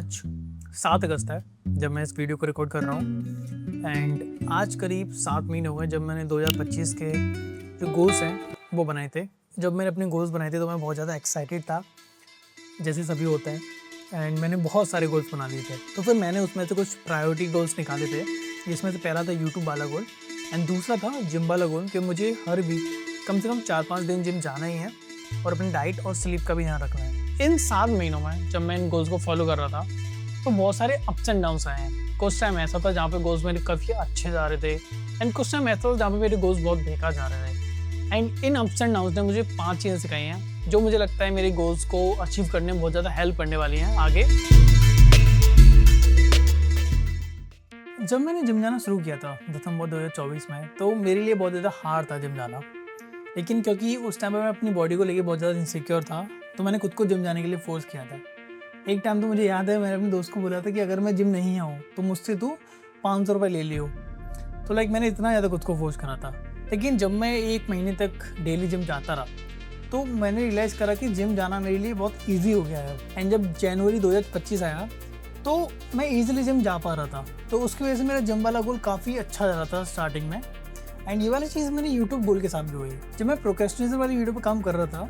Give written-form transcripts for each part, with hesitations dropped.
आज 7 अगस्त है जब मैं इस वीडियो को रिकॉर्ड कर रहा हूँ एंड आज करीब 7 महीने हो गए जब मैंने 2025 के जो गोल्स हैं वो बनाए थे। जब मैंने अपने गोल्स बनाए थे तो मैं बहुत ज़्यादा एक्साइटेड था, जैसे सभी होते हैं, एंड मैंने बहुत सारे गोल्स बना लिए थे। तो फिर मैंने उसमें से कुछ प्रायोरिटी गोल्स निकाले थे, जिसमें से पहला था यूट्यूब वाला गोल एंड दूसरा था जिम वाला गोल कि मुझे हर वीक कम से कम 4-5 दिन जिम जाना ही है और अपनी डाइट और स्लीप का भी ध्यान रखना है। इन 7 महीनों में जब मैं इन गोल्स को फॉलो कर रहा था तो बहुत सारे अप्स एंड डाउन्स आए हैं। कुछ टाइम ऐसा था जहाँ पे गोल्स मेरे काफ़ी अच्छे जा रहे थे एंड कुछ टाइम ऐसा था जहाँ पे मेरे गोल्स बहुत बेकार जा रहे थे। And in ups and downs ने मुझे 5 चीज़ें सिखाई हैं जो मुझे लगता है मेरे गोल्स को अचीव करने में बहुत ज़्यादा हेल्प करने वाली हैं आगे। जब मैंने जिम जाना शुरू किया था दिसंबर 2024 में तो मेरे लिए बहुत ज़्यादा हार्ड था जिम जाना, लेकिन क्योंकि उस टाइम पर मैं अपनी बॉडी को लेके बहुत ज़्यादा इनसिक्योर था तो मैंने खुद को जिम जाने के लिए फोर्स किया था। एक टाइम तो मुझे याद है मैंने अपने दोस्त को बोला था कि अगर मैं जिम नहीं आऊँ तो मुझसे तू 500 रुपये ले लियो। तो मैंने इतना ज़्यादा खुद को फोर्स करा था। लेकिन जब मैं 1 महीने तक डेली जिम जाता रहा तो मैंने रियलाइज़ करा कि जिम जाना मेरे लिए बहुत ईजी हो गया है। एंड जब जनवरी 2025 आया तो मैं ईजिली जिम जा पा रहा था, तो उसकी वजह से मेरा जिम वाला गोल काफ़ी अच्छा जा रहा था स्टार्टिंग में। एंड ये वाली चीज़ मेरे यूट्यूब गोल के साथ भी हुई। जब मैं प्रोक्रेस्टिनेशन वाली वीडियो पर काम कर रहा था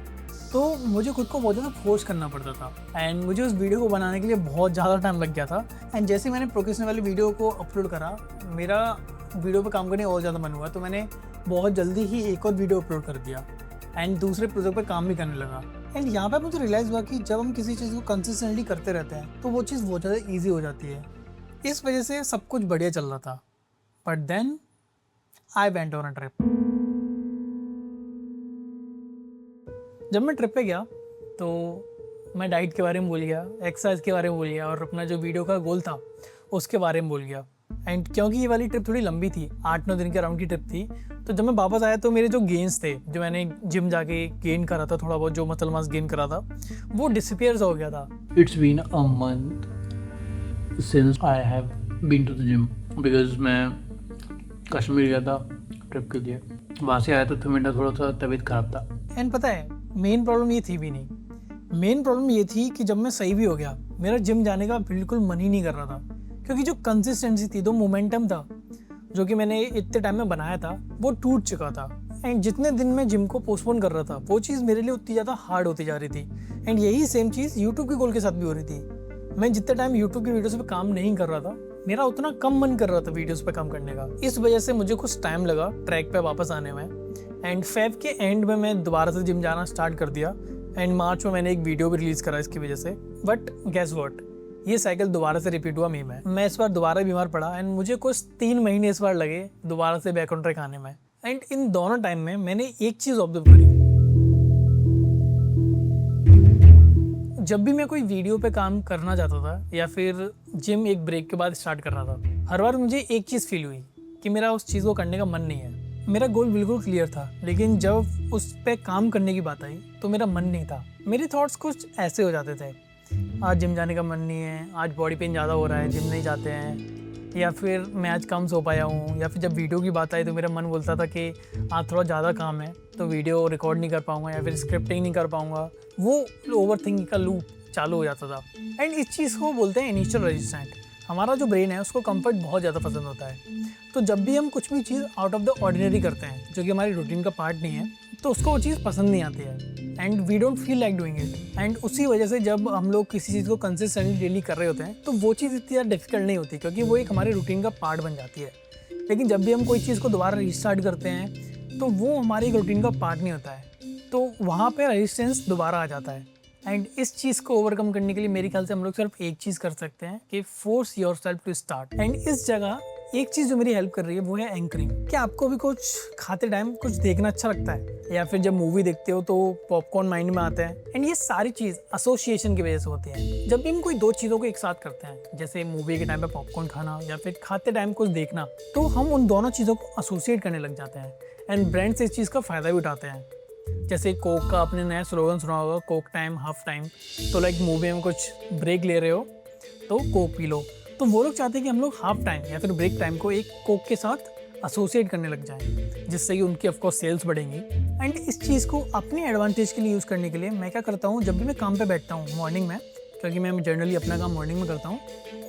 तो मुझे खुद को बहुत ज़्यादा फोर्स करना पड़ता था एंड मुझे उस वीडियो को बनाने के लिए बहुत ज़्यादा टाइम लग गया था। एंड जैसे ही मैंने प्रोक्रेस्टिनेशन वाली वीडियो को अपलोड करा मेरा वीडियो पर काम करने और ज़्यादा मन हुआ, तो मैंने बहुत जल्दी ही एक और वीडियो अपलोड कर दिया एंड दूसरे प्रोजेक्ट पर काम भी करने लगा। एंड यहाँ पर मुझे रियलाइज़ हुआ कि जब हम किसी चीज़ को कंसिस्टेंटली करते रहते हैं तो वो चीज़ बहुत ज़्यादा ईजी हो जाती है। इस वजह से सब कुछ बढ़िया चल रहा था, but then I went on a trip. जब मैं ट्रिप पे गया तो मैं डाइट के बारे में भूल गया, एक्सरसाइज के बारे में भूल गया और अपना जो वीडियो का गोल था उसके बारे में भूल गया। एंड क्योंकि ये वाली ट्रिप थोड़ी लंबी थी, 8-9 दिन के अराउंड की ट्रिप थी, तो जब मैं वापस आया तो मेरे जो गेन्स थे, जो मैंने जिम जाके गेन करा था, थोड़ा बहुत जो मसल मास गेन करा था, वो डिसअपीयर हो गया था। It's been a month since I have been to the gym because मैं कश्मीर गया था ट्रिप के लिए। वहाँ से आया तो फिर मेरा थोड़ा सा तबीयत खराब था। एंड पता है मेन प्रॉब्लम ये थी भी नहीं। मेन प्रॉब्लम ये थी कि जब मैं सही भी हो गया मेरा जिम जाने का बिल्कुल मन ही नहीं कर रहा था, क्योंकि जो कंसिस्टेंसी थी, जो मोमेंटम था जो कि मैंने इतने टाइम में बनाया था वो टूट चुका था। एंड जितने दिन मैं जिम को पोस्टपोन कर रहा था वो चीज़ मेरे लिए उतनी ज़्यादा हार्ड होती जा रही थी। एंड यही सेम चीज़ यूट्यूब के गोल के साथ भी हो रही थी। मैं जितने टाइम यूट्यूब की वीडियोस पे काम नहीं कर रहा था मेरा उतना कम मन कर रहा था वीडियोस पे काम करने का। इस वजह से मुझे कुछ टाइम लगा ट्रैक पे वापस आने में। एंड फेब के एंड में मैं दोबारा से जिम जाना स्टार्ट कर दिया एंड मार्च में मैंने एक वीडियो भी रिलीज़ करा इसकी वजह से। बट गेस व्हाट, ये साइकिल दोबारा से रिपीट हुआ मी में। मैं इस बार दोबारा बीमार पड़ा एंड मुझे कुछ 3 महीने इस बार लगे दोबारा से बैक ऑन ट्रैक आने में। एंड इन दोनों टाइम में मैंने एक चीज़ ऑब्जर्व करी, जब भी मैं कोई वीडियो पे काम करना चाहता था या फिर जिम एक ब्रेक के बाद स्टार्ट कर रहा था, हर बार मुझे एक चीज़ फील हुई कि मेरा उस चीज़ को करने का मन नहीं है। मेरा गोल बिल्कुल क्लियर था, लेकिन जब उस पर काम करने की बात आई तो मेरा मन नहीं था। मेरे थॉट्स कुछ ऐसे हो जाते थे, आज जिम जाने का मन नहीं है, आज बॉडी पेन ज़्यादा हो रहा है, जिम नहीं जाते हैं, या फिर मैं आज कम सो पाया हूँ, या फिर जब वीडियो की बात आई तो मेरा मन बोलता था कि आज थोड़ा ज़्यादा काम है तो वीडियो रिकॉर्ड नहीं कर पाऊँगा या फिर स्क्रिप्टिंग नहीं कर पाऊँगा। वो ओवर थिंकिंग का लूप चालू हो जाता था। एंड इस चीज़ को बोलते हैं इनिशियल रेजिस्टेंट। हमारा जो ब्रेन है उसको कंफर्ट बहुत ज़्यादा पसंद होता है, तो जब भी हम कुछ भी चीज़ आउट ऑफ द ऑर्डिनरी करते हैं जो कि हमारी रूटीन का पार्ट नहीं है तो उसको वो चीज़ पसंद नहीं आती है and we don't feel like doing it. And उसी वजह से जब हम लोग किसी चीज़ को कंसिस्टेंटली डेली कर रहे होते हैं तो वो चीज़ इतनी ज़्यादा डिफिकल्ट नहीं होती, क्योंकि वो एक हमारे रूटीन का पार्ट बन जाती है। लेकिन जब भी हम कोई चीज़ को दोबारा रिस्टार्ट करते हैं तो वो हमारी रूटीन का पार्ट नहीं होता है, तो वहाँ पर रेजिस्टेंस दोबारा आ जाता है। एंड इस चीज़ को ओवरकम करने के लिए मेरे ख्याल से हम लोग सिर्फ एक चीज़ कर सकते हैं कि force yourself to start. And इस जगह एक चीज़ जो मेरी हेल्प कर रही है वो है एंकरिंग। क्या आपको भी कुछ खाते टाइम कुछ देखना अच्छा लगता है, या फिर जब मूवी देखते हो तो पॉपकॉर्न माइंड में आता है? एंड ये सारी चीज़ एसोसिएशन की वजह से होती है। जब भी हम कोई 2 चीज़ों को एक साथ करते हैं, जैसे मूवी के टाइम पे पॉपकॉर्न खाना या फिर खाते टाइम कुछ देखना, तो हम उन दोनों चीज़ों को एसोसिएट करने लग जाते हैं एंड ब्रांड्स इस चीज़ का फ़ायदा भी उठाते हैं। जैसे कोक का आपने नया स्लोगन सुना होगा, कोक टाइम हाफ टाइम। तो मूवी में कुछ ब्रेक ले रहे हो तो कोक पी लो, तो वो लोग चाहते हैं कि हम लोग हाफ टाइम या फिर ब्रेक टाइम को एक कोक के साथ एसोसिएट करने लग जाएं, जिससे कि उनकी ऑफकोर्स सेल्स बढ़ेंगी। एंड इस चीज़ को अपने एडवांटेज के लिए यूज़ करने के लिए मैं क्या करता हूँ, जब भी मैं काम पे बैठता हूँ मॉर्निंग में क्योंकि मैं जनरली अपना काम मॉर्निंग में करता हूँ,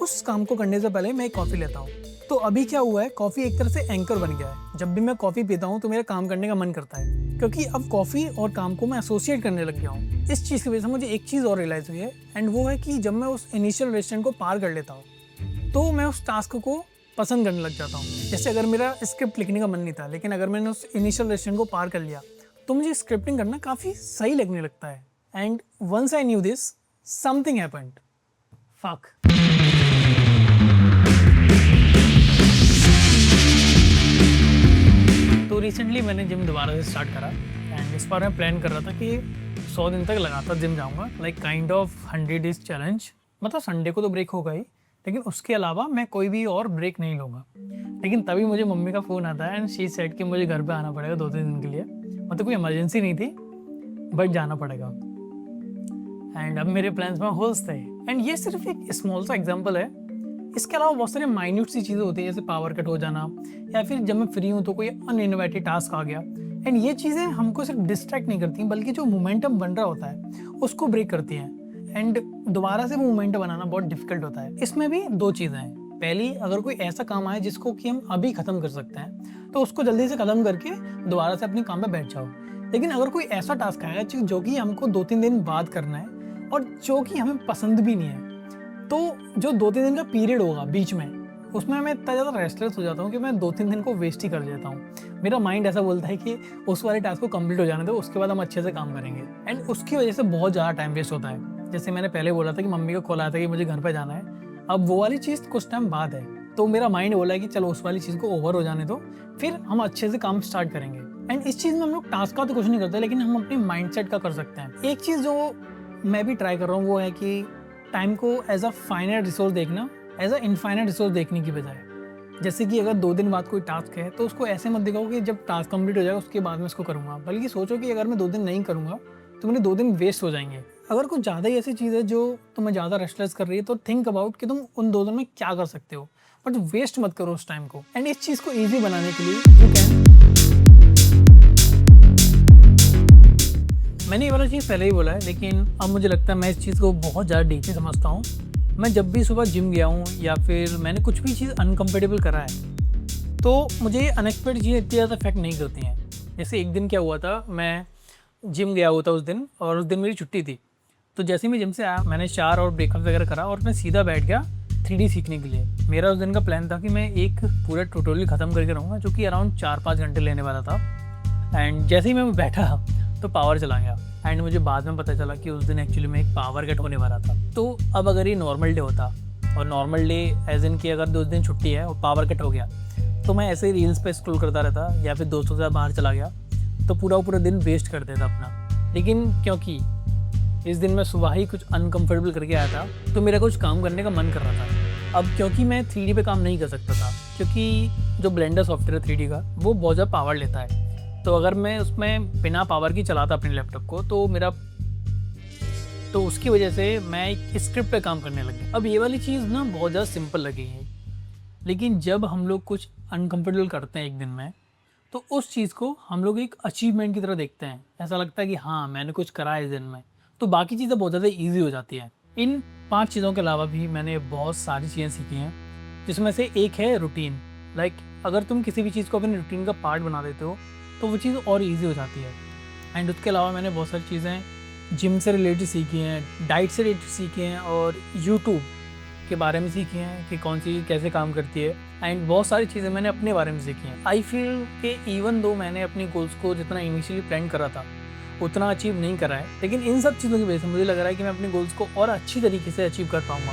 उस काम को करने से पहले मैं एक कॉफ़ी लेता हूँ। तो अभी क्या हुआ है, कॉफ़ी एक तरह से एंकर बन गया है। जब भी मैं कॉफ़ी पीता हूँ तो मेरा काम करने का मन करता है, क्योंकि अब कॉफ़ी और काम को मैं एसोसिएट करने लग गया हूँ। इस चीज़ की वजह से मुझे एक चीज़ और रियलाइज़ हुई है, एंड वो है कि जब मैं उस इनिशियल रेस्टोरेंट को पार कर लेता हूँ तो मैं उस टास्क को पसंद करने लग जाता हूँ। जैसे अगर मेरा स्क्रिप्ट लिखने का मन नहीं था, लेकिन अगर मैंने उस इनिशियल रेस्टोरेंट को पार कर लिया तो मुझे स्क्रिप्टिंग करना काफ़ी सही लगने लगता है। And once I knew this, something happened. Fuck. तो रिसेंटली मैंने जिम दोबारा से स्टार्ट करा, एंड इस बार मैं प्लान कर रहा था कि 100 दिन तक लगातार जिम जाऊंगा, like kind of 100 days challenge. मतलब संडे को तो ब्रेक होगा ही, लेकिन उसके अलावा मैं कोई भी और ब्रेक नहीं लूँगा। लेकिन तभी मुझे मम्मी का फ़ोन आता है, एंड शी सेड कि मुझे घर पे आना पड़ेगा 2-3 दिन के लिए। मतलब कोई इमरजेंसी नहीं थी, बट जाना पड़ेगा। एंड अब मेरे प्लान्स में होल्स थे, एंड ये सिर्फ एक स्मॉल सा एग्जांपल है। इसके अलावा बहुत सारे माइन्यूट सी चीज़ें होती हैं, जैसे पावर कट हो जाना, या फिर जब मैं फ्री हूँ तो कोई अनइनवाइटेड टास्क आ गया। एंड ये चीज़ें हमको सिर्फ डिस्ट्रैक्ट नहीं करती, बल्कि जो मोमेंटम बन रहा होता है उसको ब्रेक करती हैं, एंड दोबारा से वो मोमेंटम बनाना बहुत डिफिकल्ट होता है। इसमें भी 2 चीज़ें हैं। पहली, अगर कोई ऐसा काम आए जिसको कि हम अभी ख़त्म कर सकते हैं तो उसको जल्दी से ख़त्म करके दोबारा से अपने काम में बैठ जाओ। लेकिन अगर कोई ऐसा टास्क आएगा जो कि हमको 2-3 दिन बाद करना है और जो कि हमें पसंद भी नहीं है, तो जो 2-3 दिन का पीरियड होगा बीच में, उसमें मैं इतना ज़्यादा रेस्टलेस हो जाता हूँ कि मैं 2-3 दिन को वेस्ट ही कर देता हूँ। मेरा माइंड ऐसा बोलता है कि उस वाले टास्क को कंप्लीट हो जाने दो, उसके बाद हम अच्छे से काम करेंगे। एंड उसकी वजह से बहुत ज़्यादा टाइम वेस्ट होता है। जैसे मैंने पहले बोला था कि मम्मी का कॉल आया था कि मुझे घर पर जाना है, अब वो वाली चीज़ कुछ टाइम बाद है, तो मेरा माइंड बोला है कि चलो उस वाली चीज़ को ओवर हो जाने दो, फिर हम अच्छे से काम स्टार्ट करेंगे। एंड इस चीज़ में हम लोग टास्क का तो कुछ नहीं करते, लेकिन हम अपने माइंडसेट का कर सकते हैं। एक चीज़ जो मैं भी ट्राई कर रहा हूँ वो है कि टाइम को एज अ फाइनाइट रिसोर्स देखना, एज अ इनफाइनाइट रिसोर्स देखने की बजाय। जैसे कि अगर 2 दिन बाद कोई टास्क है तो उसको ऐसे मत दिखाओ कि जब टास्क कंप्लीट हो जाएगा उसके बाद मैं इसको करूँगा, बल्कि सोचो कि अगर मैं 2 दिन नहीं करूँगा तो मेरे 2 दिन वेस्ट हो जाएंगे। अगर कुछ ज़्यादा ही ऐसी चीज़ है जो तुम्हें ज़्यादा रेस्टलेस कर रही है, तो थिंक अबाउट कि तुम उन 2 दिन में क्या कर सकते हो, बट वेस्ट मत करो उस टाइम को। एंड इस चीज़ को ईजी बनाने के लिए यू कैन, मैंने ये वाला चीज़ पहले ही बोला है, लेकिन अब मुझे लगता है मैं इस चीज़ को बहुत ज़्यादा डीपली समझता हूँ। मैं जब भी सुबह जिम गया हूँ या फिर मैंने कुछ भी चीज़ अनकम्फर्टेबल करा है, तो मुझे अनएक्सपेक्टेड चीज़ें इतनी ज़्यादा इफेक्ट नहीं करती हैं। जैसे एक दिन क्या हुआ था, मैं जिम गया हुआ था उस दिन, और उस दिन मेरी छुट्टी थी। तो जैसे ही मैं जिम से आया, मैंने शावर और ब्रेकअप वगैरह करा और मैं सीधा बैठ गया 3D सीखने के लिए। मेरा उस दिन का प्लान था कि मैं एक पूरा ट्यूटोरियल ख़त्म करके रहूँगा, जो कि अराउंड 4-5 घंटे लेने वाला था। एंड जैसे ही मैं बैठा तो पावर चला गया, एंड मुझे बाद में पता चला कि उस दिन एक्चुअली में एक पावर कट होने वाला था। तो अब अगर ये नॉर्मल डे होता, और नॉर्मल डे एज इन कि अगर 2 दिन छुट्टी है और पावर कट हो गया, तो मैं ऐसे ही रील्स पे स्क्रॉल करता रहता या फिर दोस्तों के साथ बाहर चला गया, तो पूरा दिन वेस्ट कर देता अपना। लेकिन क्योंकि इस दिन मैं सुबह ही कुछ अनकम्फर्टेबल करके आया था, तो मेरा कुछ काम करने का मन कर रहा था। अब क्योंकि मैं 3D पे काम नहीं कर सकता था, क्योंकि जो ब्लेंडर सॉफ्टवेयर है 3D का, वो बहुत ज़्यादा पावर लेता है। तो अगर मैं उसमें बिना पावर की चलाता अपने लैपटॉप को, तो उसकी वजह से मैं एक स्क्रिप्ट पे काम करने लग गया। अब ये वाली चीज़ ना बहुत ज़्यादा सिंपल लगी है, लेकिन जब हम लोग कुछ अनकम्फर्टेबल करते हैं एक दिन में, तो उस चीज़ को हम लोग एक अचीवमेंट की तरह देखते हैं। ऐसा लगता है कि हाँ, मैंने कुछ करा है इस दिन में, तो बाकी चीज़ें बहुत ज़्यादा ईजी हो जाती हैं। इन 5 चीज़ों के अलावा भी मैंने बहुत सारी चीज़ें सीखी हैं, जिसमें से एक है रूटीन। लाइक अगर तुम किसी भी चीज़ को अपने रूटीन का पार्ट बना देते हो, तो वो चीज़ और ईजी हो जाती है। एंड उसके अलावा मैंने बहुत सारी चीज़ें जिम से रिलेटेड सीखी हैं, डाइट से रिलेटेड सीखी हैं, और यूट्यूब के बारे में सीखी हैं कि कौन सी कैसे काम करती है। एंड बहुत सारी चीज़ें मैंने अपने बारे में सीखी हैं। आई फील कि इवन दो मैंने अपनी गोल्स को जितना इनिशियली प्लान करा था उतना अचीव नहीं करा है, लेकिन इन सब चीज़ों की वजह से मुझे लग रहा है कि मैं अपने गोल्स को और अच्छी तरीके से अचीव कर पाऊँगा।